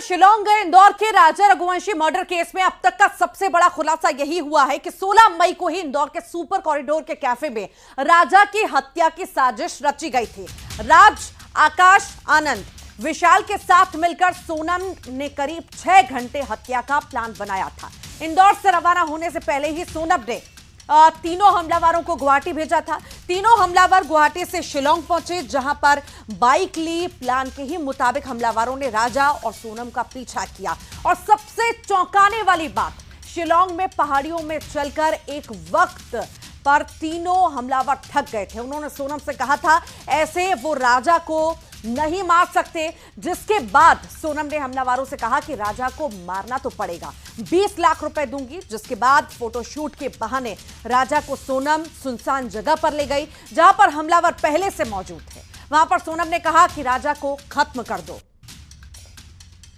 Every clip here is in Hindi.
शिलांग गए इंदौर के राजा रघुवंशी मर्डर केस में अब तक का सबसे बड़ा खुलासा यही हुआ है कि 16 मई को ही इंदौर के सुपर कॉरिडोर के कैफे में राजा की हत्या की साजिश रची गई थी। राज, आकाश, आनंद, विशाल के साथ मिलकर सोनम ने करीब 6 घंटे हत्या का प्लान बनाया था। इंदौर से रवाना होने से पहले ही सोनम ने तीनों हमलावरों को गुवाहाटी भेजा था। तीनों हमलावर गुवाहाटी से शिलांग पहुंचे, जहां पर बाइक ली। प्लान के ही मुताबिक हमलावरों ने राजा और सोनम का पीछा किया। और सबसे चौंकाने वाली बात, शिलांग में पहाड़ियों में चलकर एक वक्त पर तीनों हमलावर थक गए थे। उन्होंने सोनम से कहा था ऐसे वो राजा को नहीं मार सकते, जिसके बाद सोनम ने हमलावरों से कहा कि राजा को मारना तो पड़ेगा, 20 लाख रुपए दूंगी। जिसके बाद फोटोशूट के बहाने राजा को सोनम सुनसान जगह पर ले गई, जहां पर हमलावर पहले से मौजूद थे। वहां पर सोनम ने कहा कि राजा को खत्म कर दो।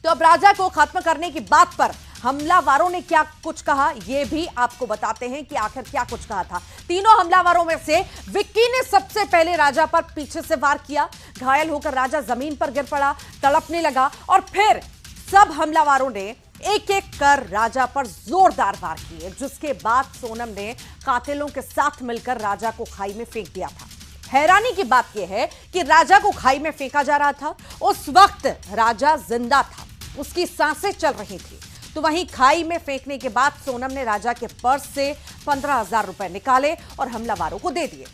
तो अब राजा को खत्म करने की बात पर हमलावरों ने क्या कुछ कहा, यह भी आपको बताते हैं कि आखिर क्या कुछ कहा था। तीनों हमलावरों में से विक्की ने सबसे पहले राजा पर पीछे से वार किया। घायल होकर राजा जमीन पर गिर पड़ा, तड़पने लगा और फिर सब हमलावरों ने एक एक कर राजा पर जोरदार वार किए, जिसके बाद सोनम ने कातिलों के साथ मिलकर राजा को खाई में फेंक दिया था। हैरानी की बात यह है कि राजा को खाई में फेंका जा रहा था, उस वक्त राजा जिंदा था, उसकी सांसें चल रही थी। तो वहीं खाई में फेंकने के बाद सोनम ने राजा के पर्स से 15,000 रुपए निकाले और हमलावरों को दे दिए।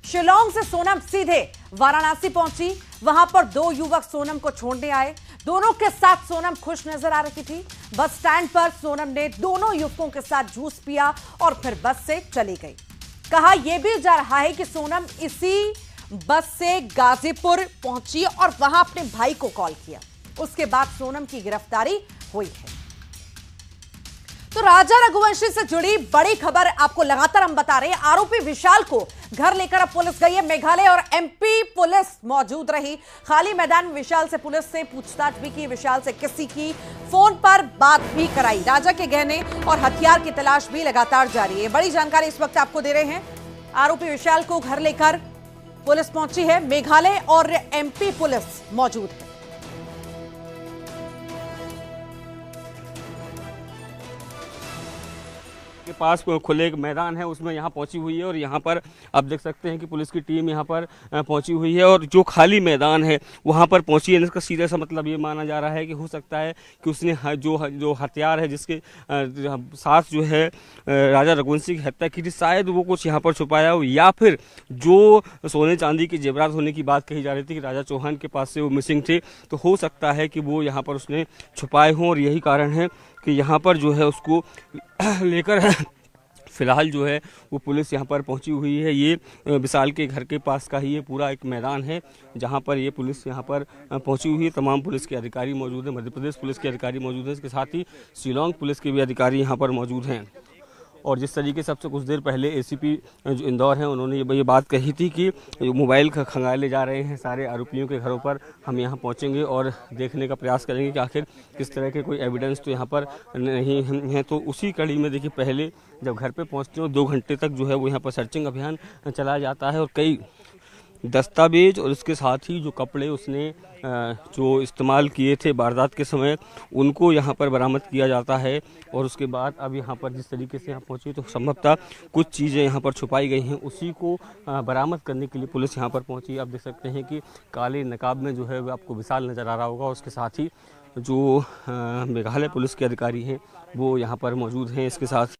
शिलांग से सोनम सीधे वाराणसी पहुंची। वहां पर 2 युवक सोनम को छोड़ने आए। दोनों के साथ सोनम खुश नजर आ रही थी। बस स्टैंड पर सोनम ने दोनों युवकों के साथ जूस पिया और फिर बस से चली गई। कहा यह भी जा रहा है कि सोनम इसी बस से गाजीपुर पहुंची और वहां अपने भाई को कॉल किया। उसके बाद सोनम की गिरफ्तारी हुई है। तो राजा रघुवंशी से जुड़ी बड़ी खबर आपको लगातार हम बता रहे हैं। आरोपी विशाल को घर लेकर अब पुलिस गई है। मेघालय और एमपी पुलिस मौजूद रही। खाली मैदान में विशाल से पुलिस से पूछताछ भी की, विशाल से किसी की फोन पर बात भी कराई। राजा के गहने और हथियार की तलाश भी लगातार जारी है। बड़ी जानकारी इस वक्त आपको दे रहे हैं। आरोपी विशाल को घर लेकर पुलिस पहुंची है। मेघालय और एमपी पुलिस मौजूद है। के पास खुले एक मैदान है, उसमें यहाँ पहुंची हुई है और यहाँ पर आप देख सकते हैं कि पुलिस की टीम यहाँ पर पहुंची हुई है और जो खाली मैदान है वहाँ पर पहुंची है। इसका सीधा सा मतलब ये माना जा रहा है कि हो सकता है कि उसने जो हथियार है जिसके साथ जो है राजा रघुवंशी की हत्या की थी, शायद वो कुछ यहाँ पर छुपाया हो, या फिर जो सोने चांदी के जेवरात होने की बात कही जा रही थी कि राजा चौहान के पास से वो मिसिंग थे, तो हो सकता है कि वो यहाँ पर उसने छुपाए हों और यही कारण है कि यहाँ पर जो है उसको लेकर फिलहाल जो है वो पुलिस यहाँ पर पहुँची हुई है। ये विशाल के घर के पास का ही ये पूरा एक मैदान है जहाँ पर ये पुलिस यहाँ पर पहुँची हुई है। तमाम पुलिस के अधिकारी मौजूद हैं, मध्य प्रदेश पुलिस के अधिकारी मौजूद हैं, इसके साथ ही शिलांग पुलिस के भी अधिकारी यहाँ पर मौजूद हैं। और जिस तरीके से अब से कुछ देर पहले एसीपी जो इंदौर हैं उन्होंने ये बात कही थी कि मोबाइल खंगाले जा रहे हैं सारे आरोपियों के घरों पर, हम यहाँ पहुँचेंगे और देखने का प्रयास करेंगे कि आखिर किस तरह के कोई एविडेंस तो यहाँ पर नहीं है। तो उसी कड़ी में देखिए, पहले जब घर पे पहुँचते हो 2 घंटे तक जो है वो यहाँ पर सर्चिंग अभियान चलाया जाता है और कई दस्तावेज और इसके साथ ही जो कपड़े उसने जो इस्तेमाल किए थे वारदात के समय उनको यहाँ पर बरामद किया जाता है। और उसके बाद अब यहाँ पर जिस तरीके से यहाँ पहुँची तो संभवतः कुछ चीज़ें यहाँ पर छुपाई गई हैं, उसी को बरामद करने के लिए पुलिस यहाँ पर पहुँची। आप देख सकते हैं कि काले नकाब में जो है वो आपको विशाल नज़र आ रहा होगा। उसके साथ ही जो मेघालय पुलिस के अधिकारी हैं वो यहाँ पर मौजूद हैं। इसके साथ